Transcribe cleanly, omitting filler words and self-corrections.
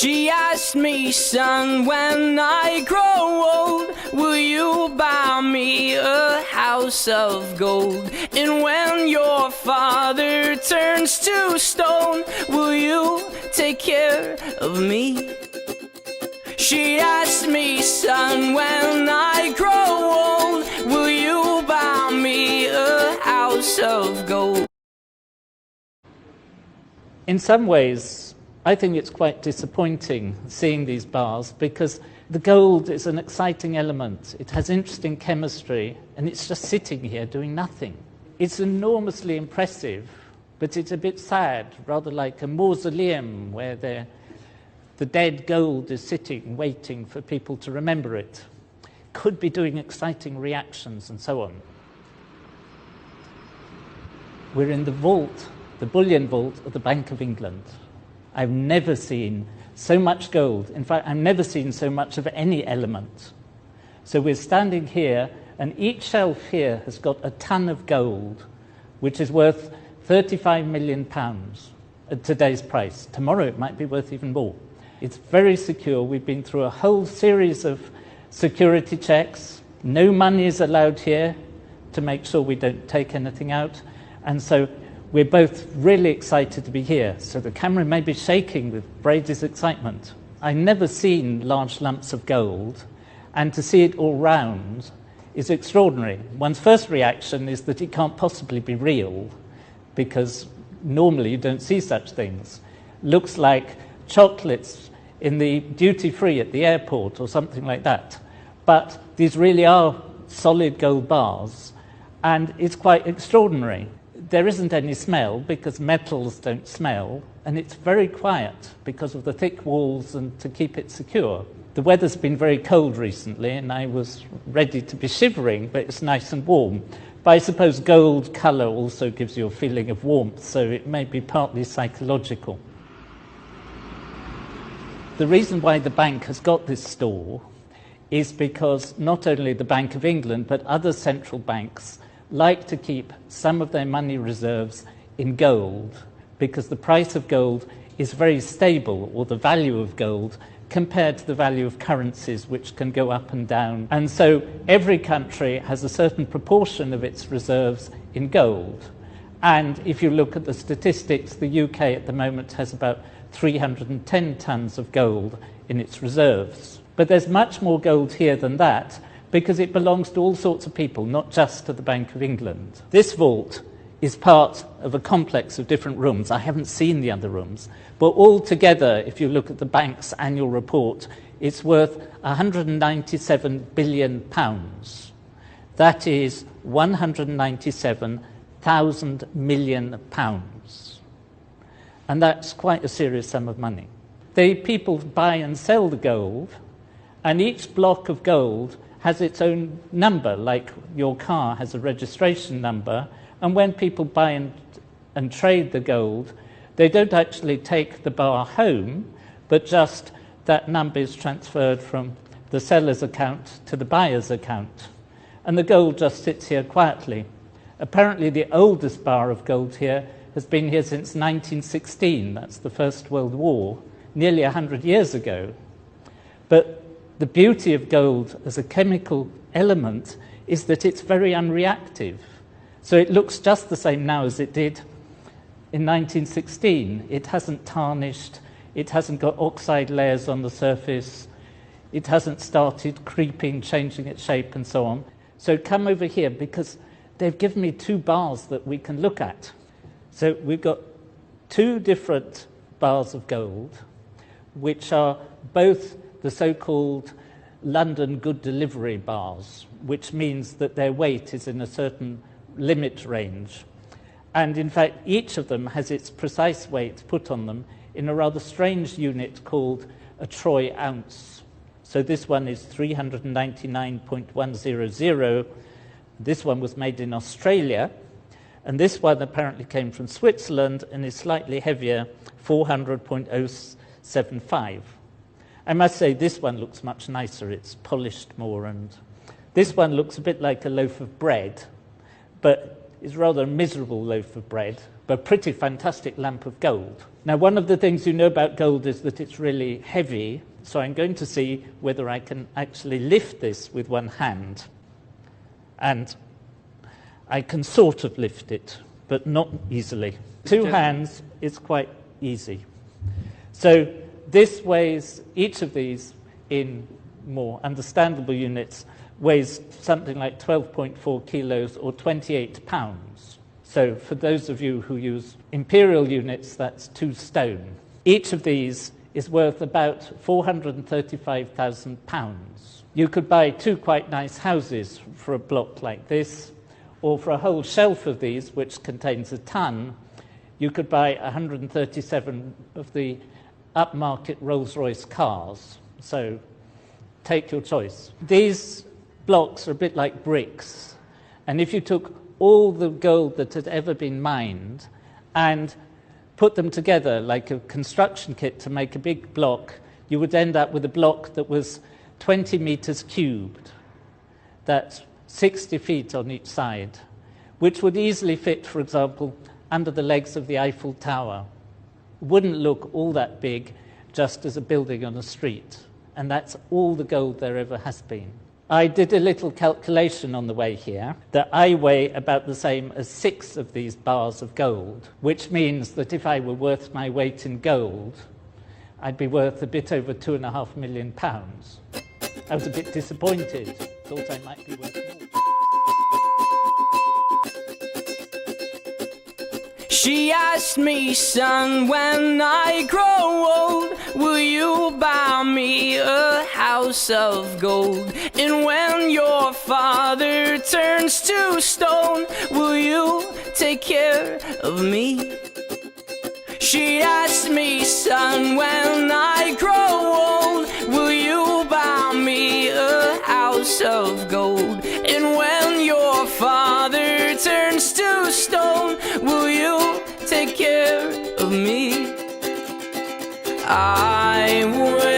She asked me, son, when I grow old, will you buy me a house of gold? And when your father turns to stone, will you take care of me? She asked me, son, when I grow old, will you buy me a house of gold? In some ways, I think it's quite disappointing seeing these bars because the gold is an exciting element. It has interesting chemistry and it's just sitting here doing nothing. It's enormously impressive, but it's a bit sad, rather like a mausoleum where the dead gold is sitting waiting for people to remember it. Could be doing exciting reactions and so on. We're in the vault, the bullion vault of the Bank of England. I've never seen so much gold. In fact, I've never seen so much of any element. So we're standing here, and each shelf here has got a ton of gold, which is worth £35 million at today's price. Tomorrow it might be worth even more. It's very secure. We've been through a whole series of security checks. No money is allowed here to make sure we don't take anything out. And so we're both really excited to be here. So the camera may be shaking with Brady's excitement. I've never seen large lumps of gold, and to see it all round is extraordinary. One's first reaction is that it can't possibly be real, because normally you don't see such things. Looks like chocolates in the duty-free at the airport or something like that. But these really are solid gold bars, and it's quite extraordinary. There isn't any smell because metals don't smell, and it's very quiet because of the thick walls and to keep it secure. The weather's been very cold recently and I was ready to be shivering, but it's nice and warm. But I suppose gold colour also gives you a feeling of warmth, so it may be partly psychological. The reason why the bank has got this store is because not only the Bank of England but other central banks like to keep some of their money reserves in gold because the price of gold is very stable, or the value of gold, compared to the value of currencies, which can go up and down. And so every country has a certain proportion of its reserves in gold. And if you look at the statistics, the UK at the moment has about 310 tons of gold in its reserves. But there's much more gold here than that, because it belongs to all sorts of people, not just to the Bank of England. This vault is part of a complex of different rooms. I haven't seen the other rooms, but all together, if you look at the bank's annual report, it's worth £197 billion. That is £197,000 million. And that's quite a serious sum of money. The people buy and sell the gold, and each block of gold has its own number, like your car has a registration number, and when people buy and trade the gold, they don't actually take the bar home, but just that number is transferred from the seller's account to the buyer's account. And the gold just sits here quietly. Apparently the oldest bar of gold here has been here since 1916, that's the First World War, nearly 100 years ago. But the beauty of gold as a chemical element is that it's very unreactive. So it looks just the same now as it did in 1916. It hasn't tarnished, it hasn't got oxide layers on the surface, it hasn't started creeping, changing its shape and so on. So come over here because they've given me two bars that we can look at. So we've got two different bars of gold, which are both the so-called London Good Delivery bars, which means that their weight is in a certain limit range. And in fact, each of them has its precise weight put on them in a rather strange unit called a troy ounce. So this one is 399.100. This one was made in Australia, and this one apparently came from Switzerland and is slightly heavier, 400.075. I must say this one looks much nicer, it's polished more, and this one looks a bit like a loaf of bread, but is rather a miserable loaf of bread, but a pretty fantastic lump of gold. Now, one of the things you know about gold is that it's really heavy, so I'm going to see whether I can actually lift this with one hand. And I can sort of lift it, but not easily. Two hands is quite easy. So this weighs, each of these in more understandable units, weighs something like 12.4 kilos or 28 pounds. So for those of you who use imperial units, that's 2 stone. Each of these is worth about 435,000 pounds. You could buy 2 quite nice houses for a block like this, or for a whole shelf of these, which contains a ton, you could buy 137 of the upmarket Rolls-Royce cars. So take your choice. These blocks are a bit like bricks, and if you took all the gold that had ever been mined and put them together like a construction kit to make a big block, you would end up with a block that was 20 meters cubed. That's 60 feet on each side, which would easily fit, for example, under the legs of the Eiffel Tower. Wouldn't look all that big just as a building on a street, and that's all the gold there ever has been. I did a little calculation on the way here that I weigh about the same as 6 of these bars of gold, which means that if I were worth my weight in gold, I'd be worth a bit over £2.5 million. I was a bit disappointed, thought I might be worth more. She asked me, son, when I grow old, will you buy me a house of gold? And when your father turns to stone, will you take care of me? She asked me, son, when I grow old, will you buy me a house of gold? And when your father turns to stone, will you take care of me? I would